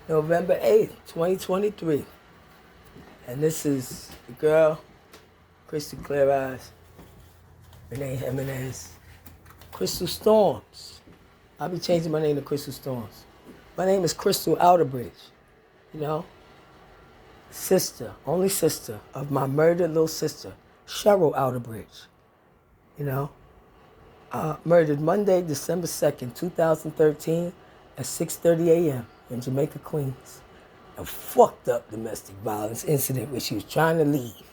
November 8th, 2023. And this is the girl, Crystal Clear Eyes, Renee Jimenez, Crystal Storms. I'll be changing my name to Crystal Storms. My name is Crystal Outerbridge, you know? Sister, only sister of my murdered little sister, Cheryl Outerbridge, you know? Murdered Monday, December 2nd, 2013 at 6:30 a.m. in Jamaica, Queens. A fucked up domestic violence incident where she was trying to leave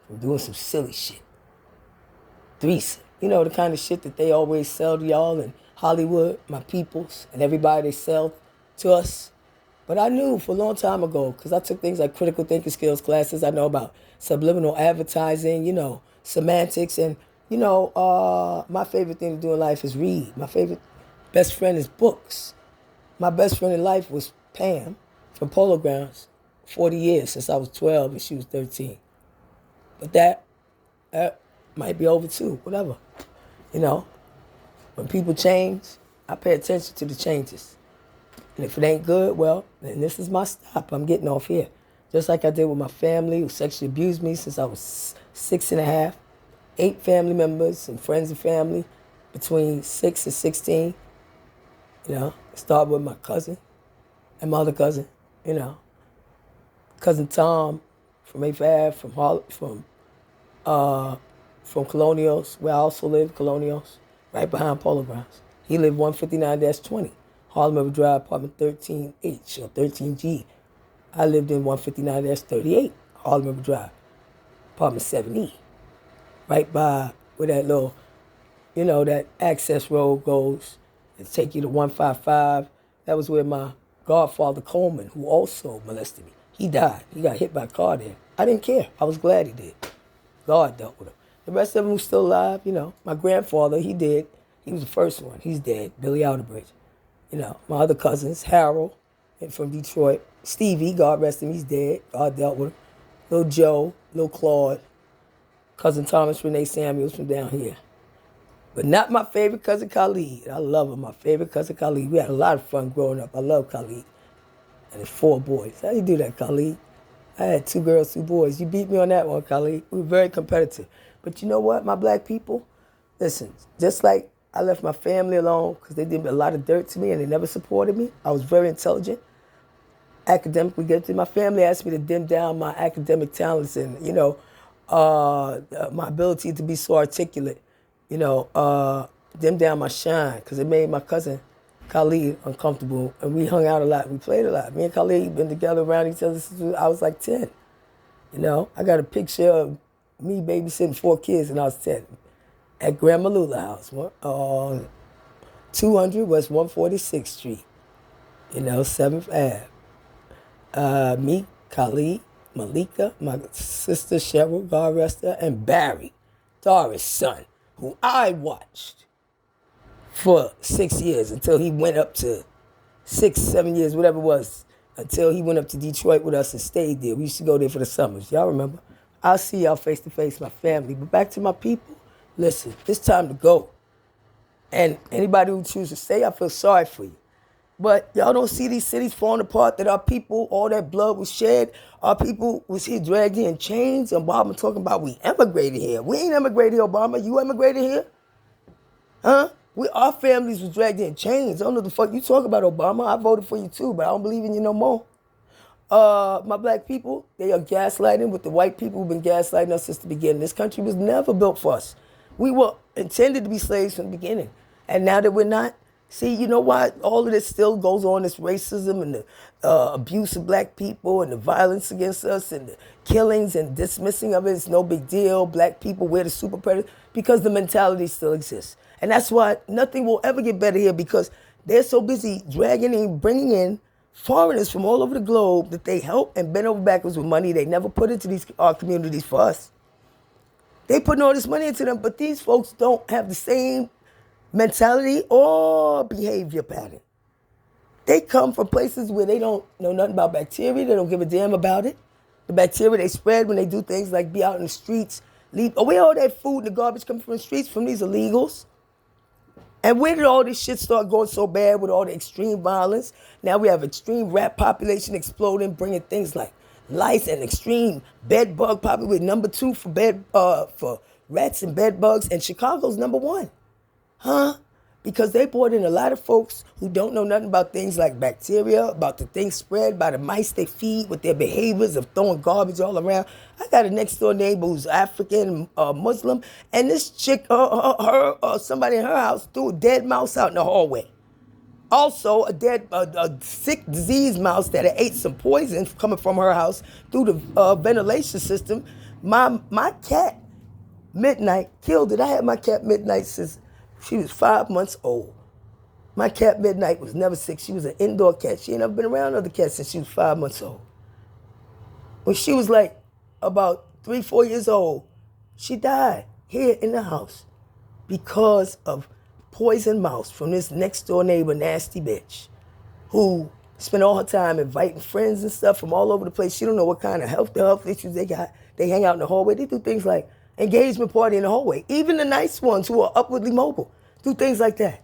from doing some silly shit. Threesome. You know, the kind of shit that they always sell to y'all in Hollywood, my peoples, and everybody they sell to us. But I knew for a long time ago, because I took things like critical thinking skills classes. I know about subliminal advertising, semantics, and, my favorite thing to do in life is read. My favorite best friend is books. My best friend in life was Pam from Polo Grounds, 40 years since I was 12 and she was 13. But that might be over too, whatever. When people change, I pay attention to the changes. And if it ain't good, well, then this is my stop. I'm getting off here. Just like I did with my family who sexually abused me since I was 6.5. 8 family members and friends and family between 6 and 16. Start with my cousin and my other cousin, Cousin Tom from 8th Ave, from Colonials, where I also live, Colonials, right behind Polo Grounds. He lived 159-20, Harlem River Drive, apartment 13H or 13G. I lived in 159-38, Harlem River Drive, apartment 7E, right by where that little, that access road goes and take you to 155. That was where my godfather Coleman, who also molested me, he died. He got hit by a car there. I didn't care. I was glad he did. God dealt with him. The rest of them were still alive, My grandfather, he did. He was the first one. He's dead. Billy Outerbridge. My other cousins, Harold from Detroit. Stevie, God rest him, he's dead. God dealt with him. Little Joe, little Claude. Cousin Thomas Renee Samuels from down here. But not my favorite cousin Khalid. I love him, my favorite cousin Khalid. We had a lot of fun growing up. I love Khalid. And there's 4 boys. How you do that, Khalid? I had 2 girls, 2 boys. You beat me on that one, Khalid. We were very competitive. But you know what, my black people? Listen, just like I left my family alone because they did a lot of dirt to me and they never supported me. I was very intelligent, academically gifted. My family asked me to dim down my academic talents and, my ability to be so articulate, dim down my shine because it made my cousin Khalid uncomfortable. And we hung out a lot. We played a lot. Me and Khalid been together around each other since I was like 10. I got a picture of me babysitting 4 kids and I was 10 at Grandma Lula House, 200 West 146th Street, 7th Ave. Me, Khalid, Malika, my sister Cheryl, God rest her, and Barry, Doris' son, who I watched for 6 years until he went up to 6, 7 years, whatever it was, until he went up to Detroit with us and stayed there. We used to go there for the summers. Y'all remember? I'll see y'all face to face, my family. But back to my people, listen, it's time to go. And anybody who chooses to stay, I feel sorry for you. But y'all don't see these cities falling apart, that our people, all that blood was shed. Our people was here dragged in chains. Obama talking about we emigrated here. We ain't emigrated here, Obama. You emigrated here? Huh? Our families was dragged in chains. I don't know the fuck you talk about, Obama. I voted for you too, but I don't believe in you no more. My black people, they are gaslighting with the white people who've been gaslighting us since the beginning. This country was never built for us. We were intended to be slaves from the beginning. And now that we're not, see, you know why all of this still goes on, this racism and the abuse of black people and the violence against us and the killings and dismissing of it. It's no big deal. Black people, we're the super predators. Because the mentality still exists. And that's why nothing will ever get better here because they're so busy dragging in, bringing in foreigners from all over the globe that they help and bend over backwards with money they never put into our communities for us. They putting all this money into them, but these folks don't have the same mentality or behavior pattern. They come from places where they don't know nothing about bacteria. They don't give a damn about it. The bacteria they spread when they do things like be out in the streets, leave away all that food and the garbage coming from the streets from these illegals. And where did all this shit start going so bad with all the extreme violence? Now we have extreme rat population exploding, bringing things like lice and extreme bed bug population. Number 2 for rats and bed bugs, and Chicago's number 1. Huh? Because they brought in a lot of folks who don't know nothing about things like bacteria, about the things spread by the mice they feed with their behaviors of throwing garbage all around. I got a next door neighbor who's African, Muslim, and this chick, somebody in her house threw a dead mouse out in the hallway. Also, a sick, diseased mouse that had ate some poison coming from her house through the ventilation system. My cat, Midnight, killed it. I had my cat Midnight since she was 5 months old. My cat Midnight was never sick. She was an indoor cat. She ain't never been around other cats since she was 5 months old. When she was like about 3-4 years old, she died here in the house because of poison mouse from this next door neighbor, nasty bitch, who spent all her time inviting friends and stuff from all over the place. She don't know what kind of health issues they got. They hang out in the hallway. They do things like engagement party in the hallway. Even the nice ones who are upwardly mobile do things like that.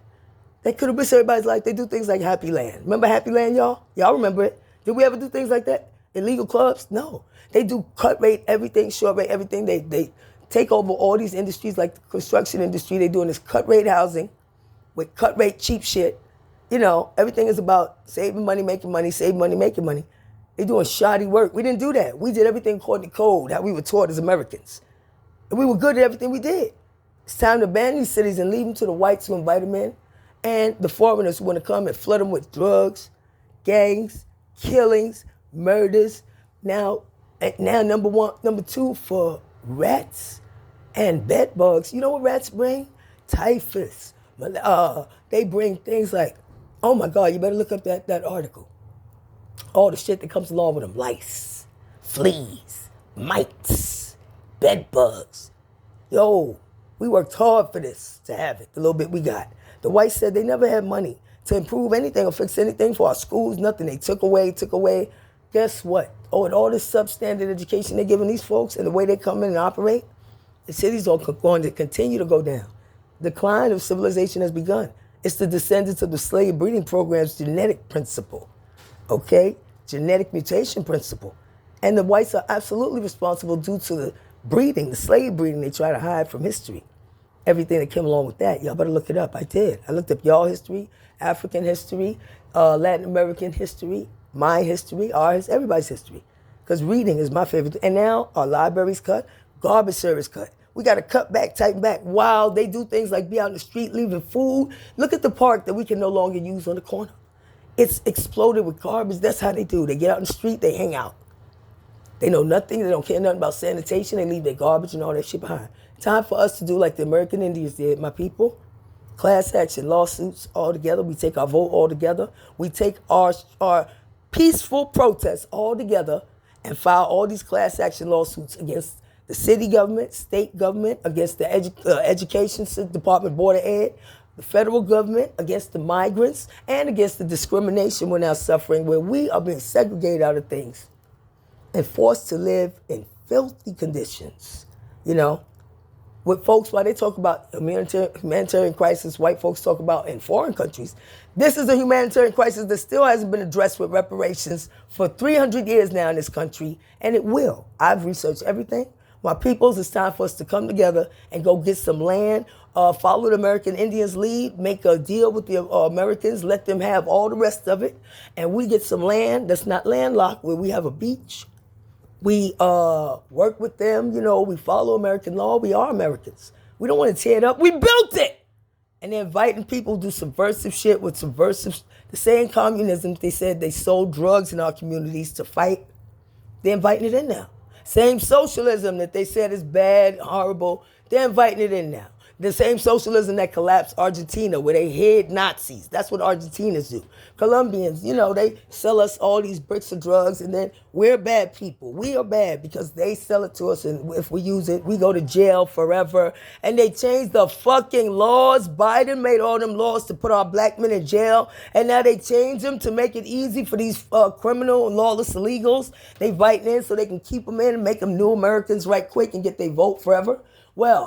They could have risked everybody's life. They do things like Happy Land. Remember Happy Land, y'all? Y'all remember it? Did we ever do things like that? Illegal clubs? No. They do cut rate everything, short rate everything. They take over all these industries like the construction industry. They're doing this cut rate housing with cut rate cheap shit. You know, everything is about saving money, save money, making money. They're doing shoddy work. We didn't do that. We did everything according to code, how we were taught as Americans. And we were good at everything we did. It's time to ban these cities and leave them to the whites who invite them in and the foreigners who want to come and flood them with drugs, gangs, killings, murders. Now number 2 for rats and bed bugs. You know what rats bring? Typhus. They bring things like, oh my God, you better look up that article. All the shit that comes along with them. Lice, fleas, mites, bed bugs. Yo, we worked hard for this to have it, the little bit we got. The whites said they never had money to improve anything or fix anything for our schools, nothing. They took away. Guess what? Oh, and all this substandard education they're giving these folks and the way they come in and operate, the city's are going to continue to go down. Decline of civilization has begun. It's the descendants of the slave breeding program's genetic principle, okay? Genetic mutation principle. And the whites are absolutely responsible due to the breeding, the slave breeding they try to hide from history. Everything that came along with that, y'all better look it up. I did. I looked up y'all history, African history, Latin American history, my history, ours, everybody's history. Because reading is my favorite. And now our library's cut, garbage service cut. We got to cut back, tighten back. While they do things like be out in the street, leaving food. Look at the park that we can no longer use on the corner. It's exploded with garbage. That's how they do. They get out in the street, they hang out. They know nothing. They don't care nothing about sanitation. They leave their garbage and all that shit behind. Time for us to do like the American Indians did, my people. Class action lawsuits all together. We take our vote all together. We take our peaceful protests all together and file all these class action lawsuits against the city government, state government, against the education department, board of ed, the federal government, against the migrants, and against the discrimination we're now suffering, where we are being segregated out of things and forced to live in filthy conditions. You know, with folks, while they talk about humanitarian crisis, white folks talk about in foreign countries, this is a humanitarian crisis that still hasn't been addressed with reparations for 300 years now in this country, and it will. I've researched everything. My peoples, it's time for us to come together and go get some land, follow the American Indians' lead, make a deal with the Americans, let them have all the rest of it, and we get some land that's not landlocked, where we have a beach. We work with them, you know, we follow American law. We are Americans. We don't want to tear it up. We built it. And they're inviting people to do subversive shit with subversive, the same communism they said they sold drugs in our communities to fight. They're inviting it in now. Same socialism that they said is bad, horrible, they're inviting it in now. The same socialism that collapsed Argentina, where they hid Nazis. That's what Argentinians do. Colombians, you know, they sell us all these bricks of drugs, and then we're bad people. We are bad because they sell it to us, and if we use it, we go to jail forever. And they changed the fucking laws. Biden made all them laws to put our black men in jail, and now they change them to make it easy for these criminal and lawless illegals. They inviting in so they can keep them in and make them new Americans right quick and get their vote forever. Well,